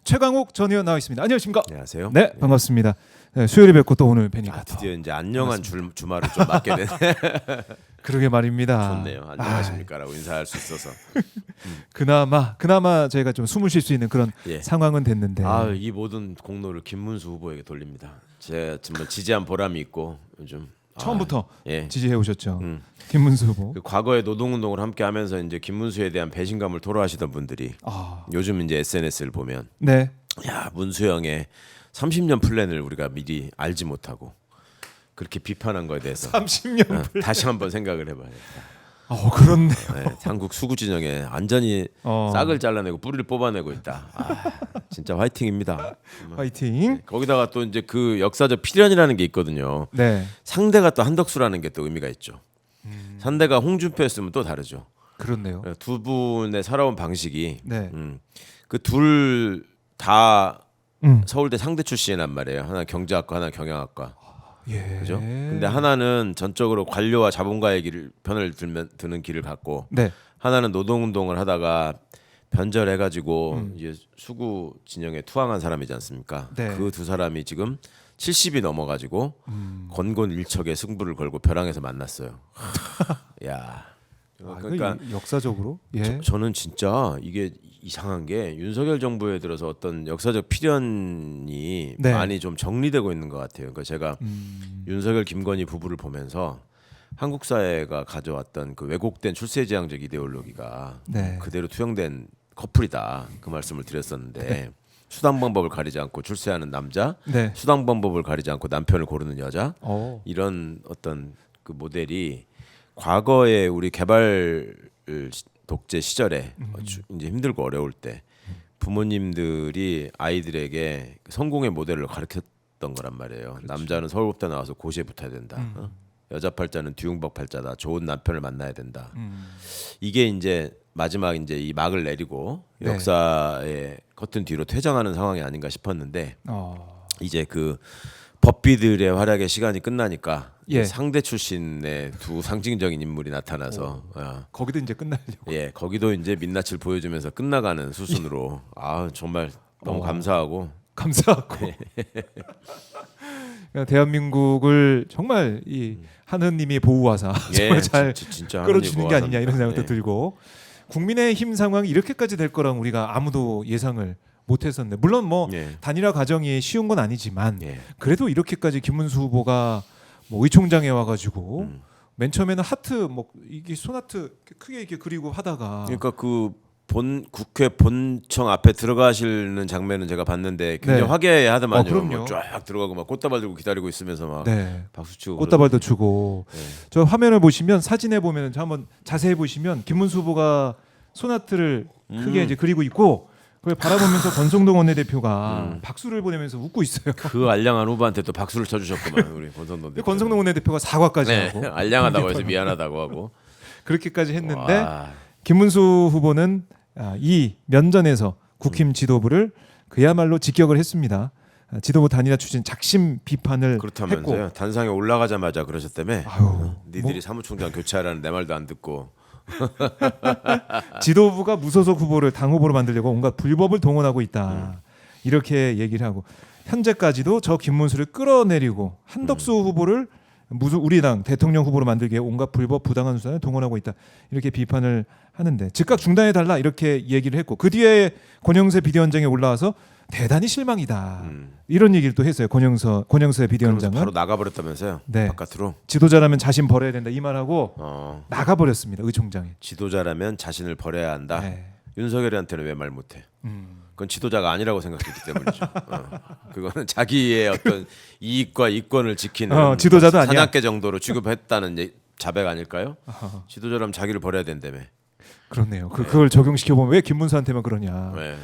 최강욱 전 의원 나와 있습니다. 안녕하십니까? 안녕하세요. 네, 반갑습니다. 네, 수요일에 뵙고 또 오늘 뵈니까 드디어 이제 안녕한 주말을 좀 맞게 되네. 그러게 말입니다. 좋네요. 안녕하십니까라고 인사할 수 있어서. 그나마 저희가 좀 숨을 쉴 수 있는 그런 예. 상황은 됐는데. 이 모든 공로를 김문수 후보에게 돌립니다. 제가 정말 지지한 보람이 있고 요즘 처음부터 예. 지지해 오셨죠. 김문수 후보. 그 과거에 노동운동을 함께하면서 이제 김문수에 대한 배신감을 토로하시던 분들이 요즘 이제 SNS를 보면 네. 야 문수 형의 30년 플랜을 우리가 미리 알지 못하고 그렇게 비판한 거에 대해서 30년 플랜. 다시 한번 생각을 해봐야겠다. 그렇네. 네, 한국 수구 진영에 완전히 싹을 잘라내고 뿌리를 뽑아내고 있다. 진짜 화이팅입니다. 화이팅. 거기다가 또 이제 그 역사적 필연이라는 게 있거든요. 네. 상대가 또 한덕수라는 게 또 의미가 있죠. 상대가 홍준표였으면 또 다르죠. 그렇네요. 두 분의 살아온 방식이 네. 그 둘 다 서울대 상대 출신이란 말이에요. 하나 경제학과, 하나 경영학과. 예. 그죠? 근데 하나는 전적으로 관료와 자본가의 편을 드는 길을 갔고, 네. 하나는 노동운동을 하다가 변절해가지고 이제 수구 진영에 투항한 사람이지 않습니까? 네. 그 두 사람이 지금 70이 넘어가지고 권곤일척의 승부를 걸고 벼랑에서 만났어요. 야, 그러니까 역사적으로. 예. 저는 진짜 이게 이상한 게 윤석열 정부에 들어서 어떤 역사적 필연이 네. 많이 좀 정리되고 있는 것 같아요. 그러니까 제가 윤석열 김건희 부부를 보면서 한국 사회가 가져왔던 그 왜곡된 출세지향적 이데올로기가 네. 그대로 투영된 커플이다 그 말씀을 드렸었는데 네. 수당 방법을 가리지 않고 출세하는 남자, 네. 수당 방법을 가리지 않고 남편을 고르는 여자, 이런 어떤 그 모델이 과거에 우리 개발 독재 시절에 이제 힘들고 어려울 때 부모님들이 아이들에게 성공의 모델을 가르쳤던 거란 말이에요. 그렇죠. 남자는 서울법대 나와서 고시에 붙어야 된다. 여자 팔자는 뒤웅박 팔자다. 좋은 남편을 만나야 된다. 이게 이제 마지막 이제 이 막을 내리고 네. 역사의 커튼 뒤로 퇴장하는 상황이 아닌가 싶었는데 이제 그 법비들의 활약의 시간이 끝나니까 예. 상대 출신의 두 상징적인 인물이 나타나서 거기도 이제 끝나려고. 예, 거기도 이제 민낯을 보여주면서 끝나가는 수순으로 정말 너무 감사하고 그러니까 대한민국을 정말 이 하느님이 보호하사 정말 잘 진짜 끌어주는 게 아니냐 이런 생각도 예. 들고 국민의힘 상황이 이렇게까지 될 거랑 우리가 아무도 예상을 못했었는데 물론 뭐 예. 단일화 과정이 쉬운 건 아니지만 예. 그래도 이렇게까지 김문수 후보가 뭐 의총장에 와가지고 맨 처음에는 하트 뭐 이게 손하트 크게 이렇게 그리고 하다가 그러니까 그 국회 본청 앞에 들어가시는 장면은 제가 봤는데 굉장히 네. 화기애애하더만요. 그럼요. 뭐 쫙 들어가고 막 꽃다발 들고 기다리고 있으면서 막 네. 박수 치고 꽃다발도 주고 네. 저 화면을 보시면 사진에 보면 한번 자세히 보시면 김문수 후보가 손하트를 크게 이제 그리고 있고 그걸 바라보면서 권성동 원내대표가 박수를 보내면서 웃고 있어요. 그 알량한 후보한테 또 박수를 쳐주셨구만 우리 권성동 대표. 권성동 원내대표가 사과까지 네, 하고 알량하다고 해서 미안하다고 하고 그렇게까지 했는데 와. 김문수 후보는 이 면전에서 국힘 지도부를 그야말로 직격을 했습니다. 지도부 단일화 추진 작심 비판을 그렇다면서요. 했고 단상에 올라가자마자 그러셨다며. 아유, 니들이 사무총장 교체하라는 내 말도 안 듣고. 지도부가 무소속 후보를 당 후보로 만들려고 온갖 불법을 동원하고 있다. 이렇게 얘기를 하고 현재까지도 저 김문수를 끌어내리고 한덕수 후보를 우리 당 대통령 후보로 만들기 위해 온갖 불법 부당한 수단을 동원하고 있다. 이렇게 비판을 하는데 즉각 중단해 달라 이렇게 얘기를 했고 그 뒤에 권영세 비대위원장이 올라와서 대단히 실망이다. 이런 얘기를 또 했어요. 권영세 비대위원장은 바로 나가버렸다면서요. 네. 바깥으로. 지도자라면 자신 버려야 된다 이 말하고 나가버렸습니다. 의총장에. 지도자라면 자신을 버려야 한다. 네. 윤석열한테는 왜 말 못해? 그건 지도자가 아니라고 생각했기 때문이죠. 그거는 자기의 어떤 이익과 이권을 지키는 지도자도 아니야. 사냥개 정도로 취급했다는 자백 아닐까요? 지도자라면 자기를 버려야 된다며. 그렇네요. 그걸 적용시켜 보면 왜 김문수한테만 그러냐. 네.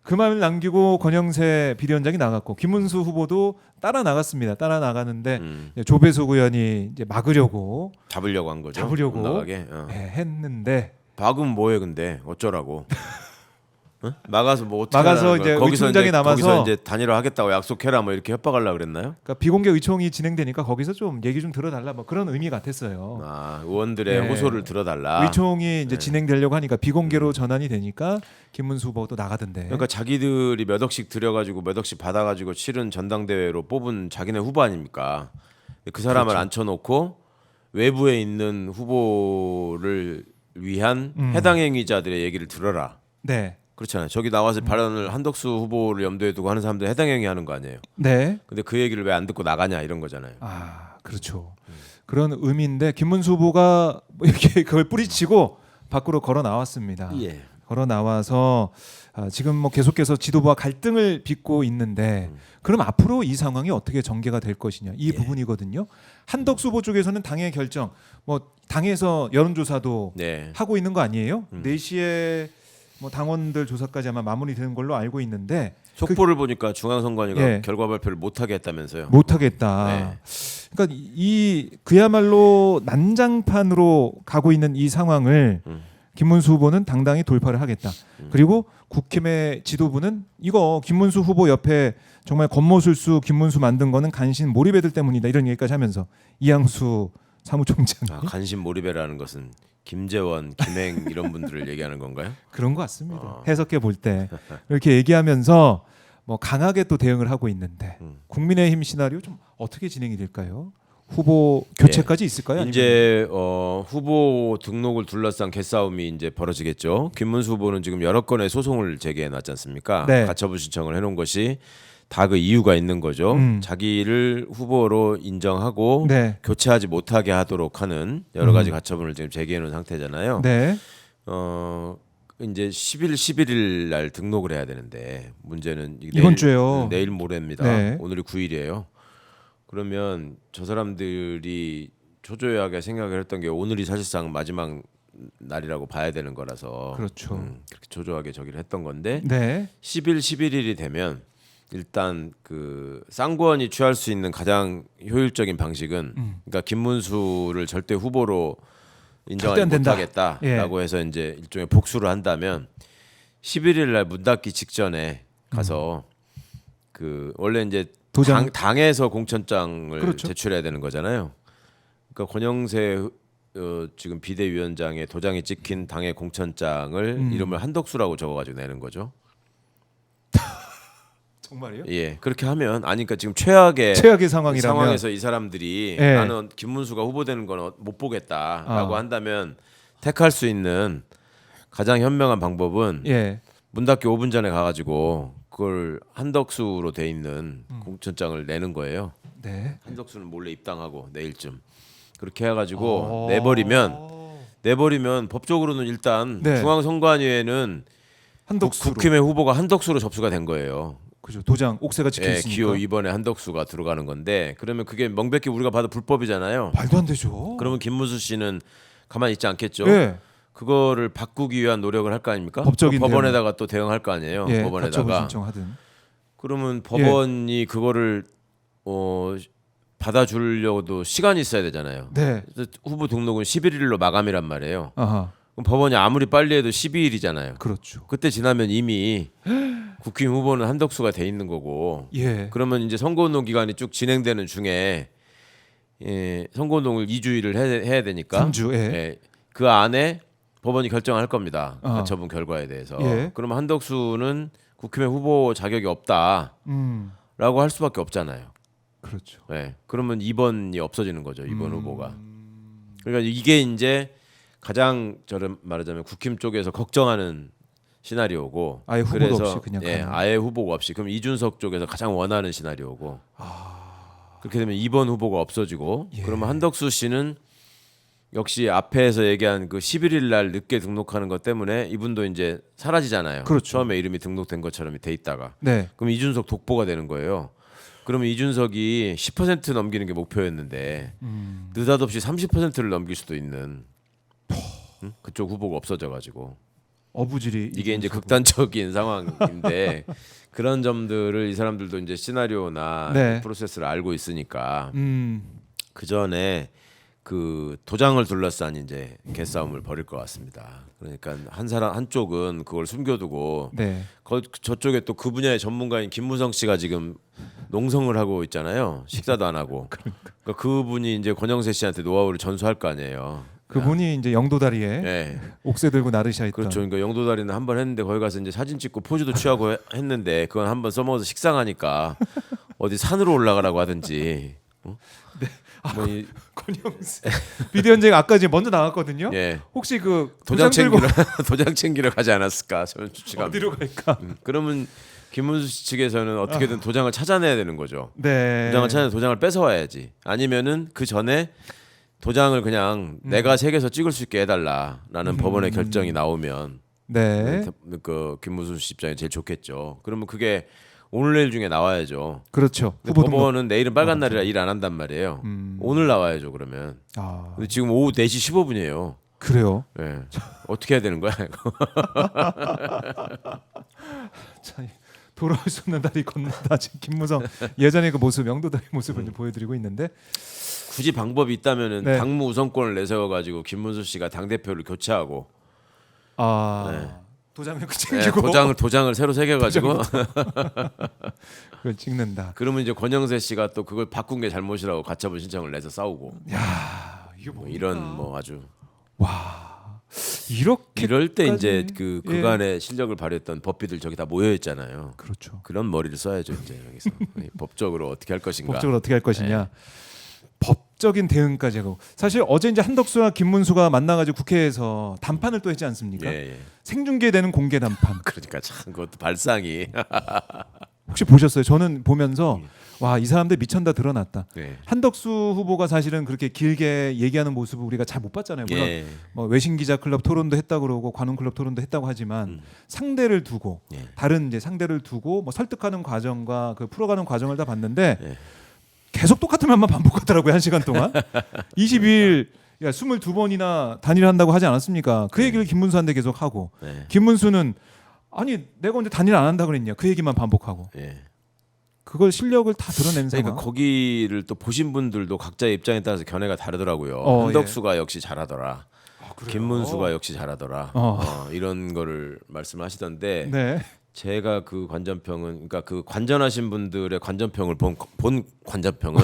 그 말을 남기고 권영세 비대위원장이 나갔고 김문수 후보도 따라 나갔습니다. 따라 나가는데 조배석 의원이 이제 막으려고 잡으려고 한 거죠. 잡으려고 못 나가게. 했는데 박은 뭐해 근데 어쩌라고. 막아서 뭐 어떻게 막아서 하라는 이제 거야? 거기서 의총장이 남아서 거기서 이제 단일화하겠다고 약속해라 뭐 이렇게 협박하려고 그랬나요? 그러니까 비공개 의총이 진행되니까 거기서 좀 얘기 좀 들어달라 뭐 그런 의미 같았어요. 아, 의원들의 네. 호소를 들어달라. 의총이 이제 네. 진행되려고 하니까 비공개로 전환이 되니까 김문수 후보도 나가던데. 그러니까 자기들이 몇 억씩 들여가지고 몇 억씩 받아가지고 치른 전당대회로 뽑은 자기네 후보 아닙니까? 그 사람을 그렇죠. 앉혀놓고 외부에 있는 후보를 위한 해당 행위자들의 얘기를 들어라. 네. 그렇잖아요. 저기 나와서 발언을 한덕수 후보를 염두에 두고 하는 사람들 해당 행위 하는 거 아니에요. 네. 근데 그 얘기를 왜 안 듣고 나가냐 이런 거잖아요. 아, 그렇죠. 그런 의미인데 김문수 후보가 뭐 이렇게 그걸 뿌리치고 밖으로 걸어 나왔습니다. 예. 걸어 나와서 지금 뭐 계속해서 지도부와 갈등을 빚고 있는데 그럼 앞으로 이 상황이 어떻게 전개가 될 것이냐 이 부분이거든요. 한덕수 후보 쪽에서는 당의 결정, 뭐 당에서 여론조사도 네. 하고 있는 거 아니에요? 4시에 뭐 당원들 조사까지 아마 마무리되는 걸로 알고 있는데 속보를 보니까 중앙선관위가 예. 결과 발표를 못하게 했다면서요. 못하겠다. 네. 그러니까 이 그야말로 난장판으로 가고 있는 이 상황을 김문수 후보는 당당히 돌파를 하겠다. 그리고 국힘의 지도부는 이거 김문수 후보 옆에 정말 겉모술수 김문수 만든 거는 간신 몰입애들 때문이다 이런 얘기까지 하면서 이양수 사무총장이 아, 간신 몰입해라는 것은 김재원, 김행 이런 분들을 얘기하는 건가요? 그런 것 같습니다. 해석해 볼 때 이렇게 얘기하면서 뭐 강하게 또 대응을 하고 있는데 국민의힘 시나리오 좀 어떻게 진행이 될까요? 후보 교체까지 있을까요? 아니면 이제 후보 등록을 둘러싼 개싸움이 이제 벌어지겠죠. 김문수 후보는 지금 여러 건의 소송을 제기해 놨지 않습니까? 네. 가처분 신청을 해놓은 것이 다 그 이유가 있는 거죠. 자기를 후보로 인정하고 네. 교체하지 못하게 하도록 하는 여러 가지 가처분을 지금 제기해 놓은 상태잖아요. 네. 이제 10일, 11일 날 등록을 해야 되는데 문제는 이번 주에요. 내일 모레입니다. 네. 오늘이 9일이에요. 그러면 저 사람들이 초조하게 생각을 했던 게 오늘이 사실상 마지막 날이라고 봐야 되는 거라서 그렇죠. 그렇게 초조하게 저기를 했던 건데 네. 10일, 11일이 되면 일단 그 쌍권이 취할 수 있는 가장 효율적인 방식은 그러니까 김문수를 절대 후보로 인정하지 절대 안 된다. 못하겠다라고 해서 이제 일종의 복수를 한다면 11일 날 문 닫기 직전에 가서 그 원래 이제 도장. 당에서 공천장을 그렇죠. 제출해야 되는 거잖아요. 그러니까 권영세 지금 비대위원장의 도장이 찍힌 당의 공천장을 이름을 한덕수라고 적어가지고 내는 거죠. 정말이요? 예, 그렇게 하면 아니까 지금 최악의 상황이라면 상황에서 이 사람들이 예. 나는 김문수가 후보되는 건 못 보겠다라고 아. 한다면 택할 수 있는 가장 현명한 방법은 예. 문 닫기 5분 전에 가가지고 그걸 한덕수로 돼 있는 공천장을 내는 거예요. 네. 한덕수는 몰래 입당하고 내일쯤 그렇게 해가지고 내버리면 법적으로는 일단 네. 중앙선관위에는 한덕수로. 국힘의 후보가 한덕수로 접수가 된 거예요. 그죠. 도장 옥새가 찍혀 예, 있으니까. 기호 2번에 한덕수가 들어가는 건데 그러면 그게 명백히 우리가 봐도 불법이잖아요. 말도 안 되죠. 그러면 김문수 씨는 가만히 있지 않겠죠. 예. 그거를 바꾸기 위한 노력을 할 거 아닙니까? 법적인 법원에다가 또 대응할 거 아니에요. 예. 가처분 법원에다가. 신청하든. 그러면 법원이 그거를 받아주려고도 시간이 있어야 되잖아요. 네. 그래서 후보 등록은 11일로 마감이란 말이에요. 아하. 그럼 법원이 아무리 빨리 해도 12일이잖아요. 그렇죠. 그때 지나면 이미 국힘 후보는 한덕수가 돼 있는 거고 예. 그러면 이제 선거운동 기간이 쭉 진행되는 중에 선거운동을 2주일을 해야 되니까 3주. 예. 그 안에 법원이 결정할 겁니다. 아. 가처분 결과에 대해서. 예. 그러면 한덕수는 국힘의 후보 자격이 없다라고 할 수밖에 없잖아요. 그렇죠. 그러면 2번이 없어지는 거죠. 2번 후보가. 그러니까 이게 이제 가장 저를 말하자면 국힘 쪽에서 걱정하는 시나리오고 아예 후보도 그래서 없이 그냥 가는. 아예 후보가 없이 그럼 이준석 쪽에서 가장 원하는 시나리오고 그렇게 되면 2번 후보가 없어지고 예. 그러면 한덕수 씨는 역시 앞에서 얘기한 그 11일 날 늦게 등록하는 것 때문에 이분도 이제 사라지잖아요. 그렇죠. 처음에 이름이 등록된 것처럼 돼 있다가 네. 그럼 이준석 독보가 되는 거예요. 그러면 이준석이 10% 넘기는 게 목표였는데 느닷없이 30%를 넘길 수도 있는 그쪽 후보가 없어져가지고 어부질이 이게 이제 극단적인 상황인데 그런 점들을 이 사람들도 이제 시나리오나 네. 그 프로세스를 알고 있으니까 음. 그 전에 그 도장을 둘러싼 이제 개싸움을 벌일 것 같습니다. 그러니까 한 사람 한쪽은 그걸 숨겨두고 네. 저쪽에 또 그 분야의 전문가인 김무성 씨가 지금 농성을 하고 있잖아요. 식사도 안 하고. 그러니까 그분이 이제 권영세 씨한테 노하우를 전수할 거 아니에요. 그분이 이제 영도다리에 네. 옥새 들고 나르샤 했던. 그렇죠. 그러니까 영도다리는 한 번 했는데 거기 가서 이제 사진 찍고 포즈도 취하고 했는데 그건 한 번 써먹어서 식상하니까 어디 산으로 올라가라고 하든지. 네. 권영세 비디오 현장 아까 이제 먼저 나갔거든요. 예. 혹시 그 도장 들고 챙기러 도장 챙기러 가지 않았을까? 저는 추측합니다. 어디로 갈까? 그러면 김문수 씨 측에서는 어떻게든 도장을 찾아내야 되는 거죠. 네. 도장을 찾아내 도장을 뺏어와야지. 아니면은 그 전에 도장을 그냥 내가 색에서 찍을 수 있게 해달라라는 법원의 결정이 나오면 네. 그 김문수 씨 입장에 제일 좋겠죠. 그러면 그게 오늘 내일 중에 나와야죠. 그렇죠. 근데 후보 등록. 법원은 내일은 빨간 날이라 일 안 한단 말이에요. 오늘 나와야죠. 그러면. 아 근데 지금 오후 4시 15분이에요. 그래요. 예. 어떻게 해야 되는 거야? 이거? 참, 돌아올 수 없는 날이 건너다. 지금 김무성 예전의 그 모습, 영도다리 모습을 좀 보여드리고 있는데. 굳이 방법이 있다면은 네. 당무 우선권을 내세워 가지고 김문수 씨가 당 대표를 교체하고 도장을 네, 챙기고 도장을 새로 새겨 가지고 그걸 찍는다. 그러면 이제 권영세 씨가 또 그걸 바꾼 게 잘못이라고 가처분 신청을 내서 싸우고 야 이게 뭐 뭡니까? 이런 뭐 아주 와 이렇게 이럴 때 이제 그 예. 그간의 실력을 발휘했던 법비들 저기 다 모여 있잖아요. 그렇죠. 그런 머리를 써야죠 이제 여기서 법적으로 어떻게 할 것인가. 법적으로 어떻게 할 것이냐. 법적인 대응까지 하고 사실 어제 이제 한덕수와 김문수가 만나가지고 국회에서 담판을 또 했지 않습니까? 예. 생중계되는 공개 담판. 그러니까 참 그것도 발상이 혹시 보셨어요? 저는 보면서 와 이 사람들 미천다 드러났다. 네. 한덕수 후보가 사실은 그렇게 길게 얘기하는 모습을 우리가 잘 못 봤잖아요. 물론 예. 뭐 외신 기자 클럽 토론도 했다 그러고 관훈 클럽 토론도 했다고 하지만 상대를 두고 예. 다른 이제 상대를 두고 뭐 설득하는 과정과 그 풀어가는 과정을 다 봤는데 예. 계속 똑같은 말만 반복하더라고요. 1시간 동안. 22일 야 22번이나 단일한다고 하지 않았습니까? 그 얘기를 김문수한테 계속 하고 네. 김문수는 아니 내가 언제 단일 안 한다 그랬냐 그 얘기만 반복하고 예. 그걸 실력을 다 드러낸 상황. 그러니까 거기를 또 보신 분들도 각자의 입장에 따라서 견해가 다르더라고요. 어, 한덕수가 역시 잘하더라. 그래요? 김문수가 역시 잘하더라. 이런 거를 말씀하시던데 네. 제가 그 관전평은 그러니까 그 관전하신 분들의 관전평을 본 관전평은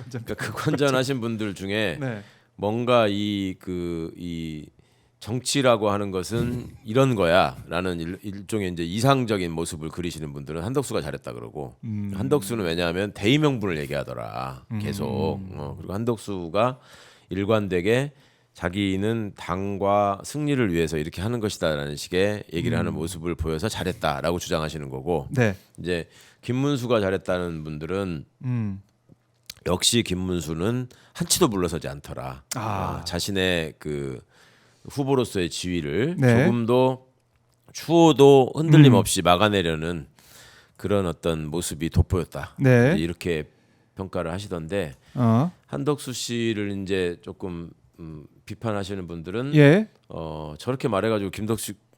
그러니까 그 관전하신 분들 중에 네. 뭔가 이 정치라고 하는 것은 이런 거야라는 일종의 이제 이상적인 모습을 그리시는 분들은 한덕수가 잘했다 그러고 한덕수는 왜냐하면 대의 명분을 얘기하더라 계속 그리고 한덕수가 일관되게 자기는 당과 승리를 위해서 이렇게 하는 것이다라는 식의 얘기를 하는 모습을 보여서 잘했다라고 주장하시는 거고 네. 이제 김문수가 잘했다는 분들은 역시 김문수는 한치도 물러서지 않더라. 자신의 그 후보로서의 지위를 네. 조금도 추호도 흔들림 없이 막아내려는 그런 어떤 모습이 돋보였다. 네. 이렇게 평가를 하시던데 한덕수 씨를 이제 조금 비판하시는 분들은 예. 저렇게 말해가지고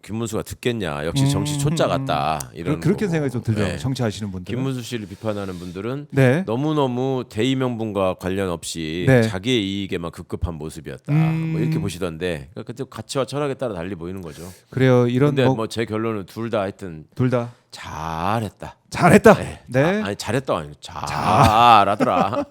김문수가 듣겠냐 역시 정치 초짜 같다 이런 그렇게 거고. 생각이 좀 들죠. 네. 정치하시는 분들. 김문수 씨를 비판하는 분들은 네. 너무너무 대의 명분과 관련 없이 네. 자기의 이익에만 급급한 모습이었다 뭐 이렇게 보시던데 그러니까 가치와 철학에 따라 달리 보이는 거죠. 그래요. 이런 근데 뭐 제 결론은 둘 다 하여튼 둘 다 잘했다. 잘했다. 네. 아니 잘했다 아니 잘하더라.